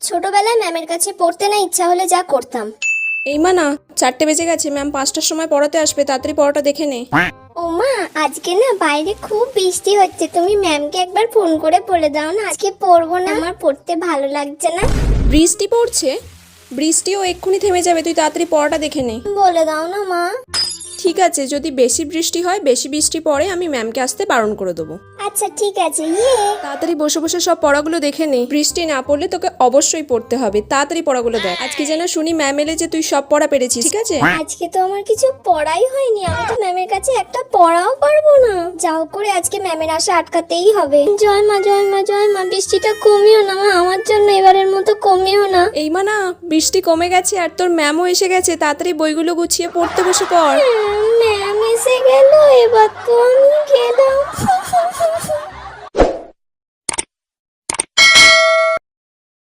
ছোটবেলায় ম্যামের কাছে পড়তে না ইচ্ছা হলে যা করতাম। এই মা না, 4টে বেজে গেছে, ম্যাম 5টার সময় পড়াতে আসবে, তাড়াতাড়ি পড়াটা দেখে নে। ও মা, আজকে না বাইরে খুব বৃষ্টি হচ্ছে, তুমি ম্যামকে একবার ফোন করে বলে দাও না আজকে পড়বো না, আমার পড়তে ভালো লাগছে না। বৃষ্টি পড়ছে? বৃষ্টিও এক্ষুনি থেমে যাবে, তুই তাড়াতাড়ি পড়াটা দেখে নে। বলে দাও না মা। ঠিক আছে, যদি বেশি বৃষ্টি হয়, বেশি বৃষ্টি পড়ে, আমি ম্যামকে আসতে বারণ করে দেবো। আচ্ছা ঠিক আছে। তাড়াতাড়ি বসে বসে সব পড়াগুলো দেখে নে। বৃষ্টি না পড়লে তোকে অবশ্যই পড়তে হবে, তাড়াতাড়ি পড়াগুলো দেখ। আজকে যেন শুনি ম্যাম এলে যে তুই সব পড়া পেরেছিস, ঠিক আছে? আজকে তো আমার কিছু পড়াই হয়নি, আমি তো ম্যামের কাছে একটা পড়াও পারবো না। যাও করে আজকে ম্যামের আসা আটকাতেই হবে। জয় মা, জয় মা, জয় মা। বৃষ্টিটা কমিও না মা, আমার জন্য এবারের মতো কমিও না। এই মা না, বৃষ্টি কমে গেছে আর তোর ম্যামও এসে গেছে, তাড়াতাড়ি বইগুলো গুছিয়ে পড়তে বসে পড়। ম্যাম এসে গেল, এবার তো আমি গেলাম।